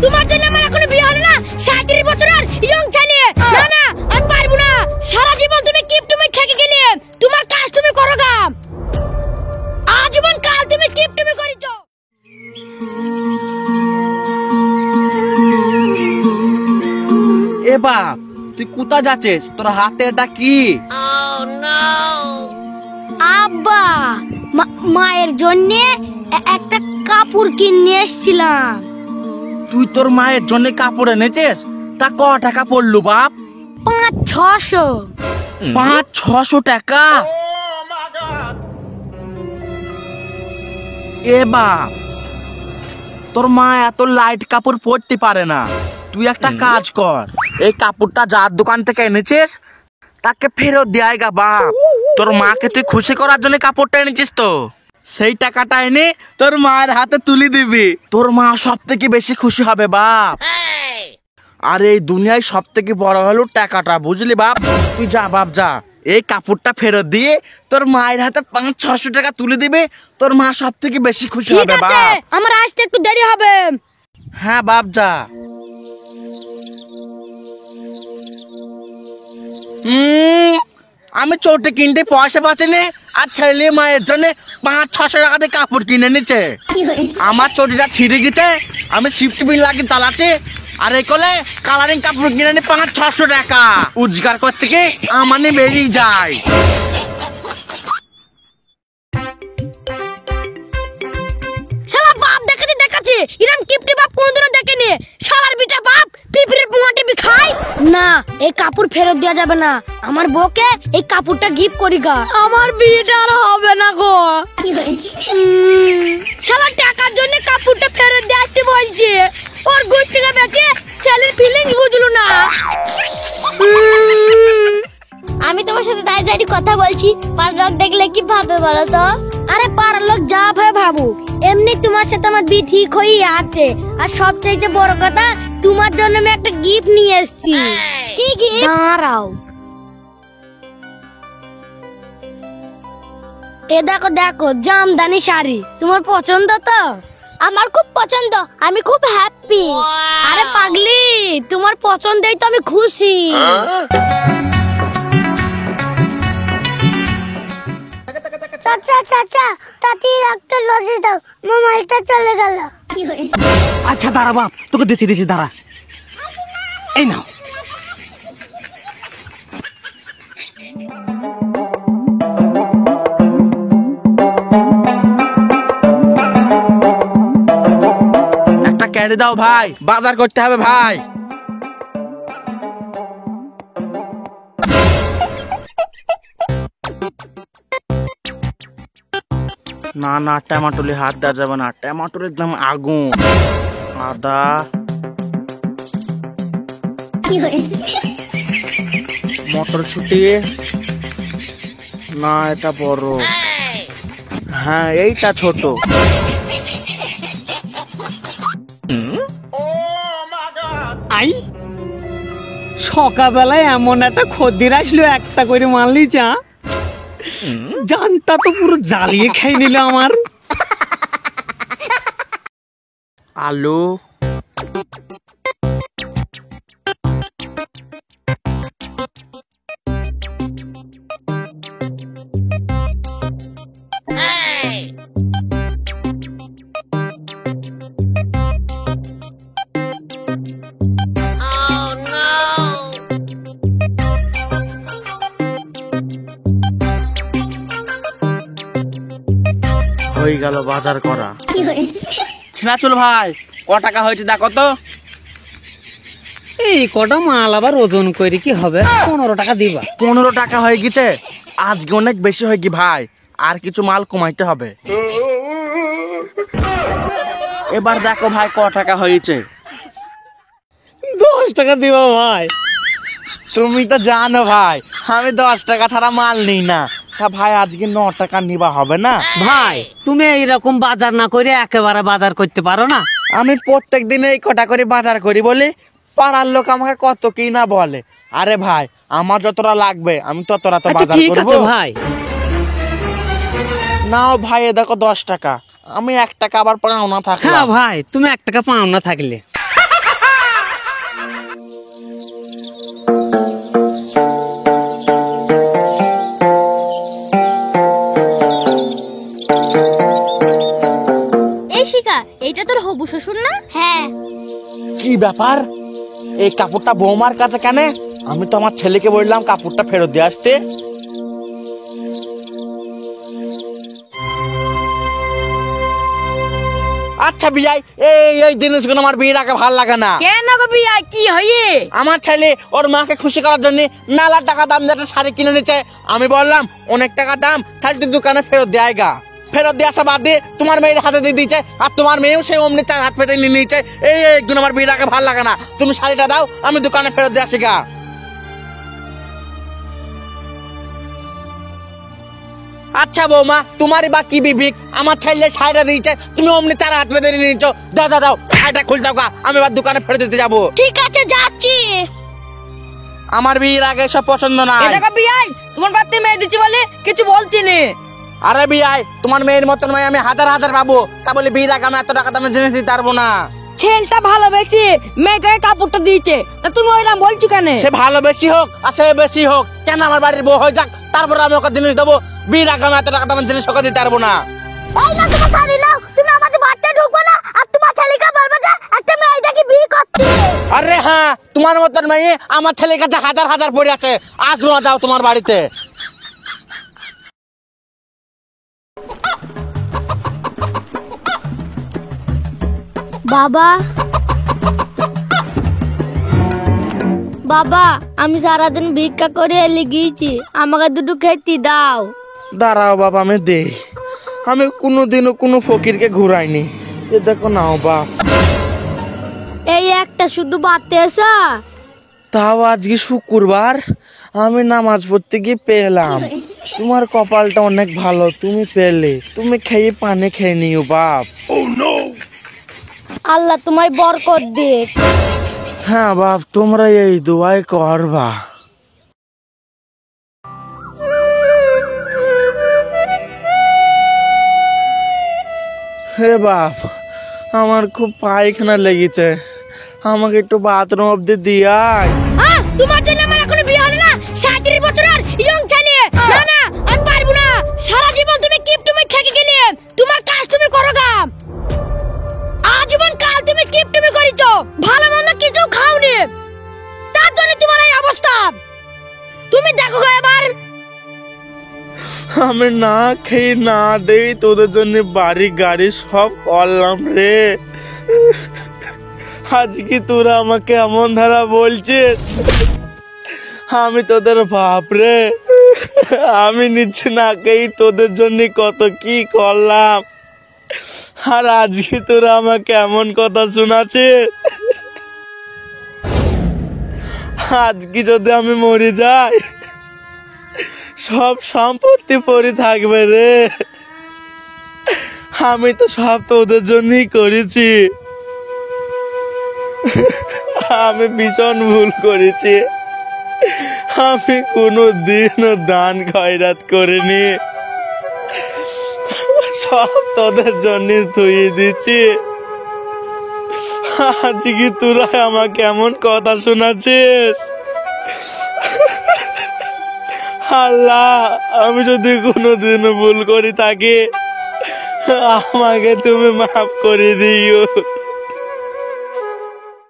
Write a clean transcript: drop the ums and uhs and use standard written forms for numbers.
তোমার জন্য আমার এখনো বিয়ে হলো না। 37 বছরের ইয়ং ছেলে। না না, আমি পারবো না। সারা জীবন তুমি কিপটুমি থেকে গেলে, তোমার কাজ তুমি করো গা। আজীবন কাল তুমি কিপটুমি করিছো। এ বাপ, তুই কোথা যাচ্ছিস? তোর হাতে এটা কি? আব্বা, মায়ের জন্য একটা কাপড় কিনে এসেছিলাম। তুই তোর মায়ের জন্য কাপড় এনেছিস? তা ক টাকা পড়লো বাপ? 500-600। 500-600 টাকা? এ বাপ, তোর মা এত লাইট কাপড় পরতে পারে না। তুই একটা কাজ কর, এই কাপড়টা যার দোকান থেকে এনেছিস তাকে ফেরত দেয় গা বাপ। তোর মাকে তুই খুশি করার জন্য কাপড়টা এনেছিস তো, সেই টাকাটা এনে তোর মায়ের হাতে তুলে দিবি। তোর মা সব থেকে বেশি খুশি হবে বাপ। আর এই দুনিয়ায় সব থেকে বড় হলো টাকাটা, বুঝলি বাপ? তুই যা বাপ যা, এই কাপড়টা ফেরত দিয়ে তোর মায়ের হাতে 500-600 টাকা তুলে দিবে। তোর মা সব থেকে বেশি খুশি ঠিক হবে আছে, বাপ। আমার আসতে একটু দেরি হবে। হ্যাঁ বাপ যা। আমি চোটে কিনতে পয়সা পাচ্ছি, আর ছেলে মায়ের জন্য 500-600 টাকা দিয়ে কাপড় কিনে নিচ্ছে। আমার চটিটা ছিঁড়ে গেছে, আমি শিফট বিল লাগিয়ে চালাচ্ছি, আর এই কলে কালারিং কাপড় কিনে নি 500-600 টাকা। রোজগার করতে গিয়ে আমানে বেরিয়ে যায়। শালা বাপ দেখাচ্ছে ইরান কিপটি বাপ কোনদিনও দেখেনি। শালার বিটা বাপ পিঁপড়ের পোঙা টিপি খায় না। এই কাপড় ফেরত দেওয়া যাবে না। আমার বউকে এই কাপড়টা গিফট করি গা। আমার বিয়েটা আর হবে না গো। শালা টাকার জন্য কাপড়টা ফেরত দিয়ে আসতে বলছে। ওর গুচ্ছিটা বেঁচে ছেলের ফিলিংস বুঝলো না। আমি তোমার সাথে দাঁড়িয়ে কথা বলছি, পাড়ার লোক দেখলে কি ভাবে বলো তো? আরে পাড়ার লোক যা ভাবে ভাবুক, এমনি তোমার সাথে আমার বিয়ে ঠিক হয়ে আছে। আর সবথেকে বড় কথা, তোমার জন্য আমি একটা গিফট নিয়ে এসেছি। কি গিফট? দাঁড়াও, এ দেখো দেখো, জামদানি শাড়ি। তোমার পছন্দ তো? আমার খুব পছন্দ, আমি খুব হ্যাপি। আরে পাগলি, তোমার পছন্দেই তো আমি খুশি। চাচা চাচা, তাতি একটা লজে দাও, মোবাইলটা চলে গেল। আচ্ছা দাঁড়া বাপ, তোকে দিচ্ছি দাঁড়া। এই নাও। একটা ক্যারি দাও ভাই, বাজার করতে হবে ভাই। না না, টমেটোলে হাত দেওয়া যাবে না, টমেটোর একদম আগুন। আদা, মটরশুটি, না এটা বড়, হ্যাঁ এইটা ছোট। আই সকালবেলায় এমন একটা খদ্দের আসলো, একটা করে মারলি চা, জানটা তো পুরো জ্বালিয়ে খেয়ে নিল আমার। আলু, হয়ে গেল বাজার করা। ছিনাচুল ভাই, ক টাকা হয়েছে দেখো তো। এই কটা মাল আবার ওজন করে কি হবে? 15 টাকা দিবা। 15 টাকা হয়ে গেছে, আজকে অনেক বেশি হয়ে কি ভাই, আর কিছু মাল কমাইতে হবে। এবার দেখো ভাই ক টাকা হয়েছে। 10 টাকা দিবা ভাই। তুমি তো জানো ভাই, আমি 10 টাকা ছাড়া মাল নিই না। তা ভাই আজকে 9 টাকা নিবা হবে না? ভাই তুমি এইরকম বাজার না করে একেবারে বাজার করতে পারো না? আমি প্রত্যেক দিন এই কটা করে বাজার করি বলি পাড়ার লোক আমাকে কত কি না বলে। আরে ভাই, আমার যতটা লাগবে আমি ততটা তো বাজার করব। ঠিক আছে ভাই। নাও ভাই, এ দেখো 10 টাকা। আমি 1 টাকা আবার পাওনা থাকলাম। হ্যাঁ ভাই, তুমি 1 টাকা পাও না থাকলে। এইটা তোর হবু শ্বশুর না? হ্যাঁ। কি ব্যাপার, এই কাপড়টা বৌমার কাছে কেন? আমি তো আমার ছেলেকে বললাম কাপড়টা ফেরত দিয়ে আসতে। আচ্ছা বিয়াই, এই জিনিসগুলো আমার বিয়ের আগে ভালো লাগে না। কেন গো বিয়াই, কি হয়ে? আমার ছেলে ওর মাকে খুশি করার জন্য মেলা টাকা দাম দিয়ে একটা শাড়ি কিনে নিচ্ছে। আমি বললাম অনেক টাকা দাম, তাহলে তুই দোকানে ফেরত দেয়গা। ফেরত দিয়ে আসা বাদ দিয়ে তোমার মেয়ের হাতে দিয়ে দিচ্ছে, আর তোমার মেয়েও সেই অমনি 4 হাত পেতে নিয়ে নিচ্ছে। এই একদিন আমার বিয়ের আগে ভালো লাগে না। তুমি শাড়িটা দাও, আমি দোকানে ফেরত দিয়ে আসি গা। আচ্ছা বৌমা, তোমারই বা কি বিবেক? আমার ছেলে শাড়িটা দিয়েছে, তুমি অমনি 4 হাত পেতে নিয়ে নিচ্ছ। দাও দাও দাও, শাড়িটা খুলে দাও গা, আমি এবার দোকানে ফেরত দিতে যাবো। ঠিক আছে, যাচ্ছি। আমার বিয়ের আগে সব পছন্দ না। এটা বিয়াই, তোমার বাড়িতে মেয়ে দিচ্ছি বলে কিছু বলছি নে। আরে বিয়াই, তোমার মেয়ের মতন মেয়ে আমি হাজার হাজার পাবো, তা বলে বিয়ের আগে আমি এত টাকা দামের জিনিস দিতে পারবো না। ছেলেটা ভালোবেসে মেয়েটাকে কাপড়টা দিয়েছে, তা তুমি ওইরকম বলছো কেন? সে ভালো বেশি হোক আর সে বেশি হোক, কেন আমার বাড়ির বউ হয়ে যাক, তারপরে আমি ওকে জিনিস দেবো। বিয়ের আগে আমি এত টাকা দামের জিনিস ওকে দিতে পারবো না। এই না, তোমার শাড়ি নাও। তুমি আমাদের বাড়িতে ঢুকবো না, আর তোমার ছেলেকে বলবো যে একটা মেয়েটাকে বিয়ে করছি। আরে হ্যাঁ, তোমার মতন মেয়ে আমার ছেলের কাছে হাজার হাজার পড়ে আছে, আসবো না, যাও তোমার বাড়িতে। বাবা, বাবা, আমি সারাদিন ভিক্ষা করে এলে গিয়েছি, আমাকে দুটো খেতে দাও। দাঁড়াও বাবা, আমি দেই। আমি কোনোদিনও কোনো ফকিরকে ঘুরাইনি। এ দেখো নাও বাপ। এই একটা শুধু বাড়তে এসা। তাও আজকে শুক্রবার, আমি নামাজ পড়তে গিয়ে পেলাম। তোমার কপালটা অনেক ভালো, তুমি পেলে। তুমি খেয়ে পানি খেয়ে নিও বাপ। আল্লাহ তোমায় বরকত দিক। হ্যাঁ বাপ, তোমরা এই দোয়াই করবা। হে বাপ, আমার খুব পায়খানা লেগেছে, আমাকে একটু বাথরুম অব্দি দিয়াই। তোমার জন্য আমার এখনো বিয়ে হলো না? 37 বছরের ইয়ং ছেলে। না না, আমি পারবো না। সারা জীবন তুমি কিপটুমি থেকে গেলে, তোমার কাজ তুমি করো গা। আজীবন কাল তুমি কিপটুমি করিছো, ভালো মন্দ কিছু খাওনি, তার জন্য তোমার এই অবস্থা। তুমি দেখো গো এবার। আমি না খেয়ে না দেই তোদের জন্য বাড়ি গাড়ি সব করলাম রে। আজকে তোরা আমাকে এমন ধারা বলছিস, আমি তোদের বাপ রে। আমি নিচে না খেয়ে তোদের জন্য কত কি করলাম, আর আজকে তোরা আমাকে এমন কথা শোনাচ্ছিস। আজকে যদি আমি মরে যাই, সব সম্পত্তি পড়ে থাকবে রে। আমি তো সব তোদের জন্যই করেছি। আমি ভীষণ ভুল করেছি। আমি কোনো দিনও দান খয়রাত করিনি, সব তোদের জন্য ধুয়ে দিচ্ছি। আজকে তোরা আমাকে এমন কথা শোনাচ্ছিস। আল্লাহ, আমি যদি কোনোদিনও ভুল করে থাকি, আমাকে তুমি মাফ করে দিও।